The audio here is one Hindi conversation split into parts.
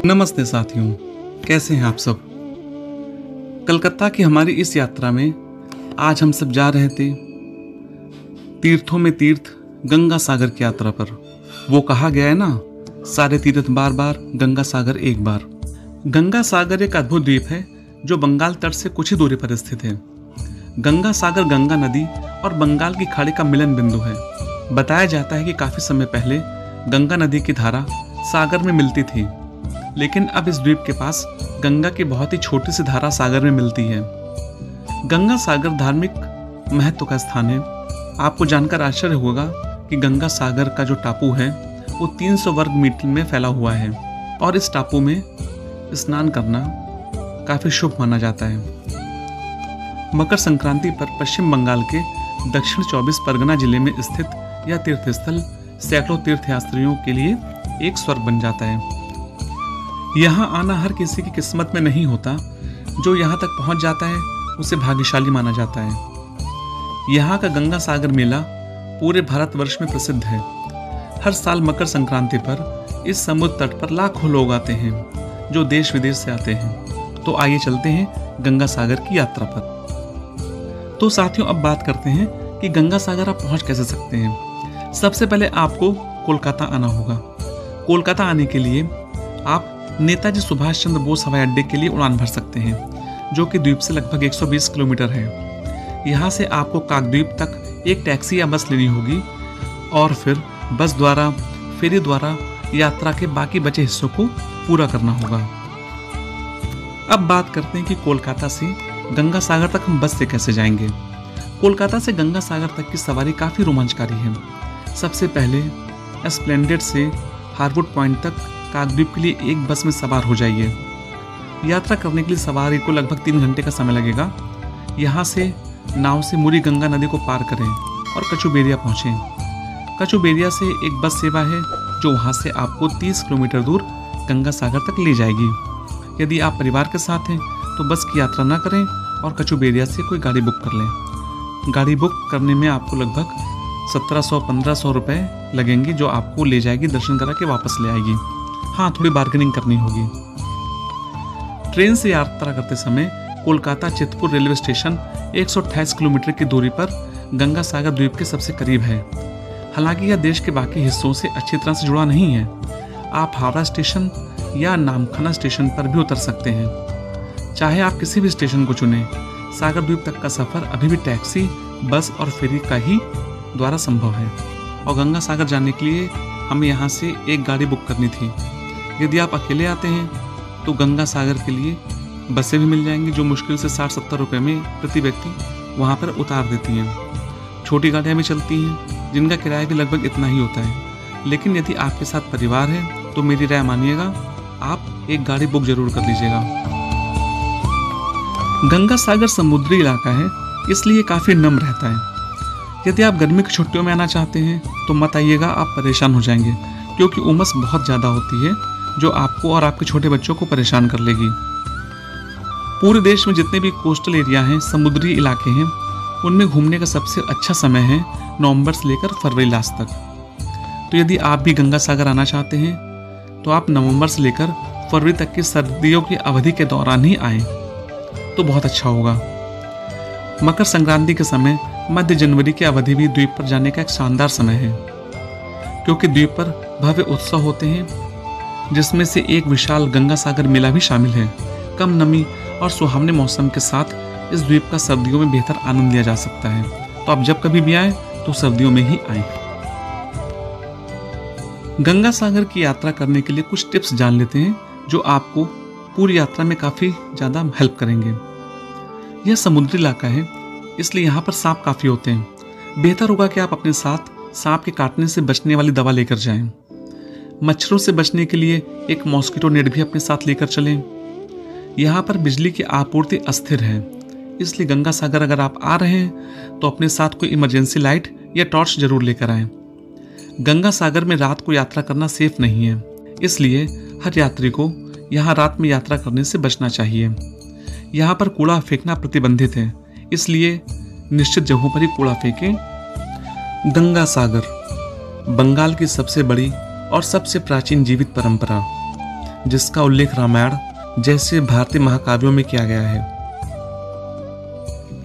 नमस्ते साथियों, कैसे हैं आप सब। कलकत्ता की हमारी इस यात्रा में आज हम सब जा रहे थे तीर्थों में तीर्थ गंगा सागर की यात्रा पर। वो कहा गया है ना, सारे तीर्थ बार बार, गंगा सागर एक बार। गंगा सागर एक अद्भुत द्वीप है जो बंगाल तट से कुछ ही दूरी पर स्थित है। गंगा सागर गंगा नदी और बंगाल की खाड़ी का मिलन बिंदु है। बताया जाता है कि काफी समय पहले गंगा नदी की धारा सागर में मिलती थी, लेकिन अब इस द्वीप के पास गंगा की बहुत ही छोटी सी धारा सागर में मिलती है। गंगा सागर धार्मिक महत्व का स्थान है। आपको जानकर आश्चर्य होगा कि गंगा सागर का जो टापू है वो 300 वर्ग मीटर में फैला हुआ है और इस टापू में स्नान करना काफी शुभ माना जाता है। मकर संक्रांति पर पश्चिम बंगाल के दक्षिण 24 परगना जिले में स्थित यह तीर्थस्थल सैकड़ों तीर्थयात्रियों के लिए एक स्वर्ग बन जाता है। यहाँ आना हर किसी की किस्मत में नहीं होता। जो यहाँ तक पहुँच जाता है उसे भाग्यशाली माना जाता है। यहाँ का गंगा सागर मेला पूरे भारतवर्ष में प्रसिद्ध है। हर साल मकर संक्रांति पर इस समुद्र तट पर लाखों लोग आते हैं जो देश विदेश से आते हैं। तो आइए चलते हैं गंगा सागर की यात्रा पर। तो साथियों, अब बात करते हैं कि गंगा सागर आप पहुँच कैसे सकते हैं। सबसे पहले आपको कोलकाता आना होगा। कोलकाता आने के लिए आप नेताजी सुभाष चंद्र बोस हवाई अड्डे के लिए उड़ान भर सकते हैं, जो कि द्वीप से लगभग 120 किलोमीटर है। यहाँ से आपको काकद्वीप तक एक टैक्सी या बस लेनी होगी और फिर बस द्वारा, फेरी द्वारा यात्रा के बाकी बचे हिस्सों को पूरा करना होगा। अब बात करते हैं कि कोलकाता से गंगा सागर तक हम बस से कैसे जाएंगे। कोलकाता से गंगा सागर तक की सवारी काफ़ी रोमांचकारी है। सबसे पहले स्प्लेंडेड से हार्वुड पॉइंट तक काकद्वीप के लिए एक बस में सवार हो जाइए। यात्रा करने के लिए सवारी को लगभग 3 घंटे का समय लगेगा। यहाँ से नाव से मुरी गंगा नदी को पार करें और कचुबेरिया पहुँचें। कचुबेरिया से एक बस सेवा है जो वहाँ से आपको 30 किलोमीटर दूर गंगा सागर तक ले जाएगी। यदि आप परिवार के साथ हैं तो बस की यात्रा ना करें और कचुबेरिया से कोई गाड़ी बुक कर लें। गाड़ी बुक करने में आपको लगभग 1700-1500 रुपये लगेंगे, जो आपको ले जाएगी, दर्शन करा के वापस ले आएगी। हाँ, थोड़ी बार्गेनिंग करनी होगी। ट्रेन से यात्रा करते समय Kolkata Chitpur railway station 128 kilometre की दूरी पर गंगा सागर द्वीप के सबसे करीब है। हालांकि यह देश के बाकी हिस्सों से अच्छी तरह से जुड़ा नहीं है। आप हावड़ा स्टेशन या नामखाना स्टेशन पर भी उतर सकते हैं। चाहे आप किसी भी स्टेशन को चुनें, सागर द्वीप तक का सफर अभी भी टैक्सी, बस और फेरी का ही द्वारा संभव है। और गंगा सागर जाने के लिए हमें यहाँ से एक गाड़ी बुक करनी थी। यदि आप अकेले आते हैं तो गंगा सागर के लिए बसें भी मिल जाएंगी, जो मुश्किल से 60-70 रुपये में प्रति व्यक्ति वहाँ पर उतार देती हैं। छोटी गाड़ियाँ भी चलती हैं जिनका किराया भी लगभग इतना ही होता है। लेकिन यदि आपके साथ परिवार है तो मेरी राय मानिएगा, आप एक गाड़ी बुक जरूर कर लीजिएगा। गंगा सागर समुद्री इलाका है, इसलिए काफ़ी नम रहता है। यदि आप गर्मी की छुट्टियों में आना चाहते हैं तो मत आइएगा, आप परेशान हो जाएंगे, क्योंकि उमस बहुत ज़्यादा होती है जो आपको और आपके छोटे बच्चों को परेशान कर लेगी। पूरे देश में जितने भी कोस्टल एरिया हैं, समुद्री इलाके हैं, उनमें घूमने का सबसे अच्छा समय है नवंबर से लेकर फरवरी लास्ट तक। तो यदि आप भी गंगा सागर आना चाहते हैं तो आप नवंबर से लेकर फरवरी तक की सर्दियों की अवधि के दौरान ही आएँ तो बहुत अच्छा होगा। मकर संक्रांति के समय मध्य जनवरी की अवधि भी द्वीप पर जाने का एक शानदार समय है, क्योंकि द्वीप पर भव्य उत्सव होते हैं, जिसमें से एक विशाल गंगा सागर मेला भी शामिल है। कम नमी और सुहावने मौसम के साथ इस द्वीप का सर्दियों में बेहतर आनंद लिया जा सकता है। तो आप जब कभी भी आए तो सर्दियों में ही आए। गंगा सागर की यात्रा करने के लिए कुछ टिप्स जान लेते हैं जो आपको पूरी यात्रा में काफ़ी ज़्यादा हेल्प करेंगे। यह समुद्री इलाका है, इसलिए यहाँ पर सांप काफ़ी होते हैं। बेहतर होगा कि आप अपने साथ सांप के काटने से बचने वाली दवा लेकर जाएं। मच्छरों से बचने के लिए एक मॉस्किटो नेट भी अपने साथ लेकर चलें। यहाँ पर बिजली की आपूर्ति अस्थिर है, इसलिए गंगा सागर अगर आप आ रहे हैं तो अपने साथ कोई इमरजेंसी लाइट या टॉर्च जरूर लेकर आएं। गंगा सागर में रात को यात्रा करना सेफ नहीं है, इसलिए हर यात्री को यहाँ रात में यात्रा करने से बचना चाहिए। यहाँ पर कूड़ा फेंकना प्रतिबंधित है, इसलिए निश्चित जगहों पर ही कूड़ा फेंकें। गंगा सागर बंगाल की सबसे बड़ी और सबसे प्राचीन जीवित परंपरा। जिसका उल्लेख रामायण जैसे भारतीय महाकाव्यों में किया गया है।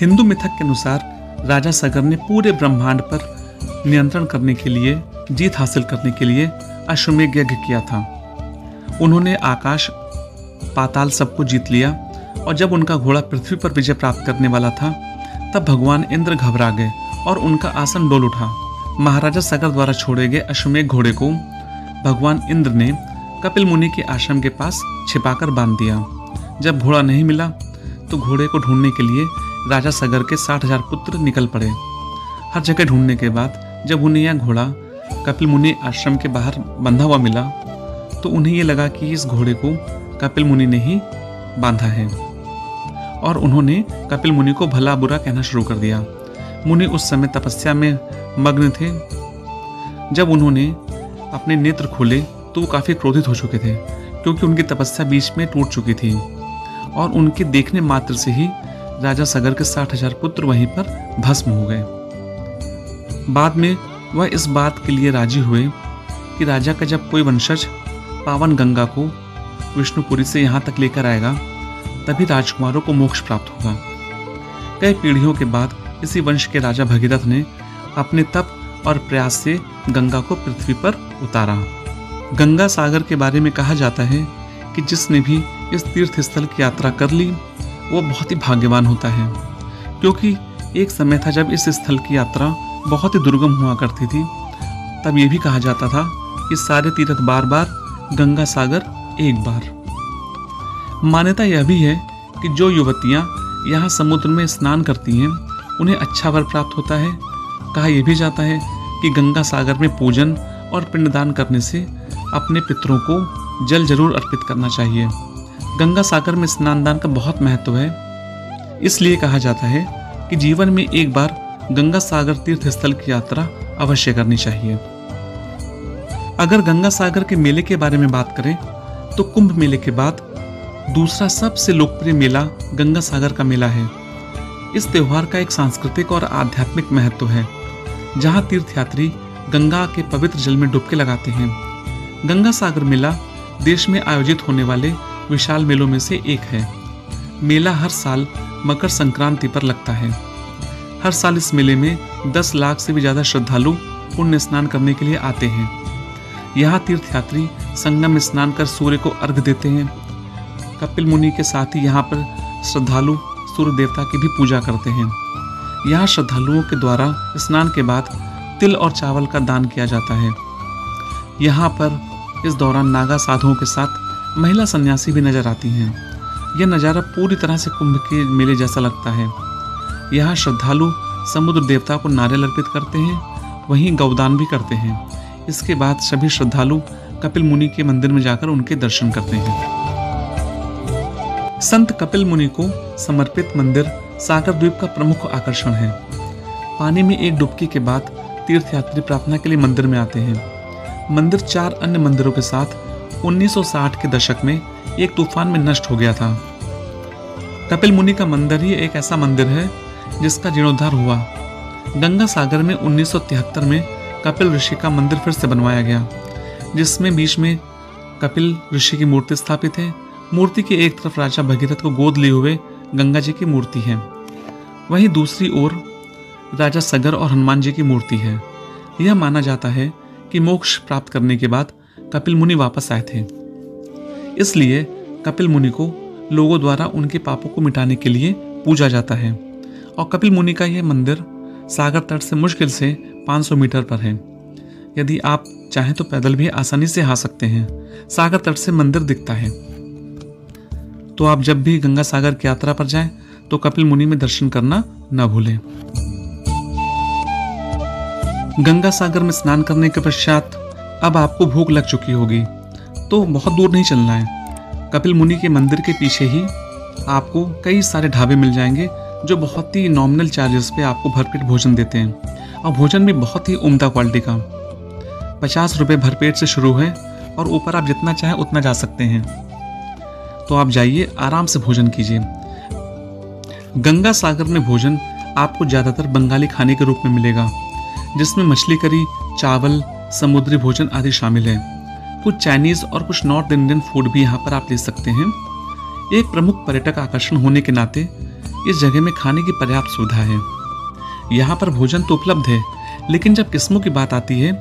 हिंदू मिथक के अनुसार राजा सगर ने पूरे ब्रह्मांड पर नियंत्रण करने के लिए, जीत हासिल करने के लिए अश्वमेध यज्ञ किया था। उन्होंने आकाश पाताल सबको जीत लिया और जब उनका घोड़ा पृथ्वी पर विजय प्राप्त करने वाला था तब भगवान इंद्र घबरा गए और उनका आसन डोल उठा। महाराजा सगर द्वारा छोड़े गए अश्वमेध घोड़े को भगवान इंद्र ने कपिल मुनि के आश्रम के पास छिपाकर बांध दिया। जब घोड़ा नहीं मिला तो घोड़े को ढूंढने के लिए राजा सगर के 60,000 पुत्र निकल पड़े। हर जगह ढूंढने के बाद जब उन्हें यह घोड़ा कपिल मुनि आश्रम के बाहर बंधा हुआ मिला तो उन्हें यह लगा कि इस घोड़े को कपिल मुनि ने ही बांधा है और उन्होंने कपिल मुनि को भला बुरा कहना शुरू कर दिया। मुनि उस समय तपस्या में मग्न थे। जब उन्होंने अपने नेत्र खोले तो वो काफी क्रोधित हो चुके थे क्योंकि उनकी तपस्या बीच में टूट चुकी थी और उनके देखने मात्र से ही राजा सगर के 60,000 पुत्र वहीं पर भस्म हो गए। बाद में वह इस बात के लिए राजी हुए कि राजा का जब कोई वंशज पावन गंगा को विष्णुपुरी से यहाँ तक लेकर आएगा तभी राजकुमारों को मोक्ष प्राप्त होगा। कई पीढ़ियों के बाद इसी वंश के राजा भगीरथ ने अपने तप और प्रयास से गंगा को पृथ्वी पर उतारा। गंगा सागर के बारे में कहा जाता है कि जिसने भी इस तीर्थ स्थल की यात्रा कर ली वो बहुत ही भाग्यवान होता है, क्योंकि एक समय था जब इस स्थल की यात्रा बहुत ही दुर्गम हुआ करती थी। तब ये भी कहा जाता था कि सारे तीर्थ बार बार, गंगा सागर एक बार। मान्यता यह भी है कि जो युवतियां यहाँ समुद्र में स्नान करती हैं उन्हें अच्छा वर प्राप्त होता है। कहा यह भी जाता है कि गंगा सागर में पूजन और पिंडदान करने से अपने पितरों को जल जरूर अर्पित करना चाहिए। गंगा सागर में स्नान दान का बहुत महत्व है। इसलिए कहा जाता है कि जीवन में एक बार गंगा सागर तीर्थ स्थल की यात्रा अवश्य करनी चाहिए। अगर गंगा सागर के मेले के बारे में बात करें तो कुंभ मेले के बाद दूसरा सबसे लोकप्रिय मेला गंगा सागर का मेला है। इस त्योहार का एक सांस्कृतिक और आध्यात्मिक महत्व है, जहां तीर्थयात्री गंगा के पवित्र जल में डुबकी लगाते हैं। गंगा सागर मेला देश में आयोजित होने वाले विशाल मेलों में से एक है। मेला हर साल मकर संक्रांति पर लगता है। हर साल इस मेले में 10 लाख से भी ज्यादा श्रद्धालु पुण्य स्नान करने के लिए आते हैं। यहाँ तीर्थयात्री संगम में स्नान कर सूर्य को अर्घ्य देते हैं। कपिल मुनि के साथ ही यहाँ पर श्रद्धालु सूर्य देवता की भी पूजा करते हैं। यहाँ श्रद्धालुओं के द्वारा स्नान के बाद तिल और चावल का दान किया जाता है। यहाँ पर इस दौरान नागा साधुओं के साथ महिला सन्यासी भी नजर आती हैं। यह नज़ारा पूरी तरह से कुंभ के मेले जैसा लगता है। यहाँ श्रद्धालु समुद्र देवता को नारियल अर्पित करते हैं, वहीं गौदान भी करते हैं। इसके बाद सभी श्रद्धालु कपिल मुनि के मंदिर में जाकर उनके दर्शन करते हैं। संत कपिल मुनि को समर्पित मंदिर सागर द्वीप का प्रमुख आकर्षण है। पानी में एक डुबकी के बाद तीर्थयात्री प्रार्थना के लिए मंदिर में आते हैं। मंदिर 4 अन्य मंदिरों के साथ 1960 के दशक में एक तूफान में नष्ट हो गया था। कपिल मुनि का मंदिर ही एक ऐसा मंदिर है जिसका जीर्णोद्धार हुआ। गंगा सागर में 1973 में कपिल ऋषि का मंदिर फिर से बनवाया गया, जिसमें बीच में कपिल ऋषि की मूर्ति स्थापित है। मूर्ति के एक तरफ राजा भगीरथ को गोद लिए हुए गंगा जी की मूर्ति है, वहीं दूसरी ओर राजा सगर और हनुमान जी की मूर्ति है। यह माना जाता है कि मोक्ष प्राप्त करने के बाद कपिल मुनि वापस आए थे, इसलिए कपिल मुनि को लोगों द्वारा उनके पापों को मिटाने के लिए पूजा जाता है। और कपिल मुनि का यह मंदिर सागर तट से मुश्किल से 500 मीटर पर है। यदि आप चाहें तो पैदल भी आसानी से आ सकते हैं। सागर तट से मंदिर दिखता है। तो आप जब भी गंगा सागर की यात्रा पर जाएं तो कपिल मुनि में दर्शन करना न भूलें। गंगा सागर में स्नान करने के पश्चात अब आपको भूख लग चुकी होगी, तो बहुत दूर नहीं चलना है। कपिल मुनि के मंदिर के पीछे ही आपको कई सारे ढाबे मिल जाएंगे जो बहुत ही नॉमिनल चार्जेस पे आपको भरपेट भोजन देते हैं, और भोजन भी बहुत ही उम्दा क्वालिटी का। 50 रुपये भरपेट से शुरू है और ऊपर आप जितना चाहें उतना जा सकते हैं। तो आप जाइए, आराम से भोजन कीजिए। गंगा सागर में भोजन आपको ज़्यादातर बंगाली खाने के रूप में मिलेगा, जिसमें मछली करी, चावल, समुद्री भोजन आदि शामिल है। कुछ चाइनीज़ और कुछ नॉर्थ इंडियन फूड भी यहाँ पर आप ले सकते हैं। एक प्रमुख पर्यटक आकर्षण होने के नाते इस जगह में खाने की पर्याप्त सुविधा है। यहाँ पर भोजन तो उपलब्ध है, लेकिन जब किस्मों की बात आती है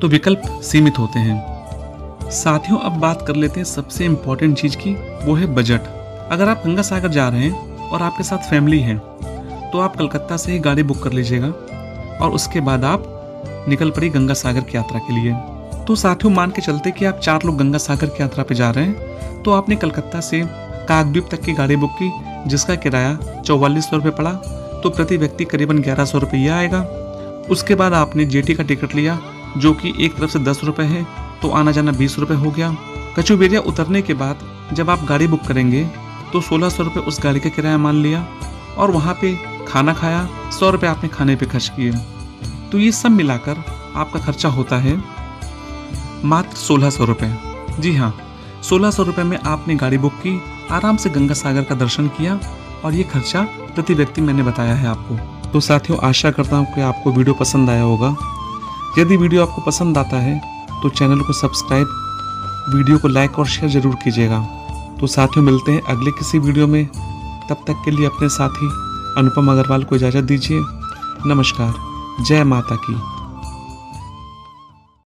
तो विकल्प सीमित होते हैं। साथियों, अब बात कर लेते हैं सबसे इम्पोर्टेंट चीज़ की, वो है बजट। अगर आप गंगा सागर जा रहे हैं और आपके साथ फैमिली है तो आप कलकत्ता से ही गाड़ी बुक कर लीजिएगा और उसके बाद आप निकल पड़ी गंगा सागर की यात्रा के लिए। तो साथियों, मान के चलते कि आप 4 लोग गंगा सागर की यात्रा पे जा रहे हैं, तो आपने कलकत्ता से काकद्वीप तक की गाड़ी बुक की, जिसका किराया 4400 रुपये पड़ा, तो प्रति व्यक्ति करीबन 1100 रुपये आएगा। उसके बाद आपने जेटी का टिकट लिया, जो कि एक तरफ से 10 रुपये है, तो आना जाना 20 रुपये हो गया। कचुबेरिया उतरने के बाद जब आप गाड़ी बुक करेंगे तो 1600 रुपये उस गाड़ी का किराया मान लिया और वहाँ पे खाना खाया, 100 रुपये आपने खाने पे खर्च किए। तो ये सब मिलाकर आपका खर्चा होता है मात्र 1600 रुपये। जी हाँ, 1600 रुपये में आपने गाड़ी बुक की, आराम से गंगा सागर का दर्शन किया और ये खर्चा प्रति व्यक्ति मैंने बताया है आपको। तो साथियों, आशा करता हूँ कि आपको वीडियो पसंद आया होगा। यदि वीडियो आपको पसंद आता है तो चैनल को सब्सक्राइब, वीडियो को लाइक और शेयर जरूर कीजिएगा। तो साथियों, मिलते हैं अगले किसी वीडियो में। तब तक के लिए अपने साथी अनुपम अग्रवाल को इजाज़त दीजिए। नमस्कार। जय माता की।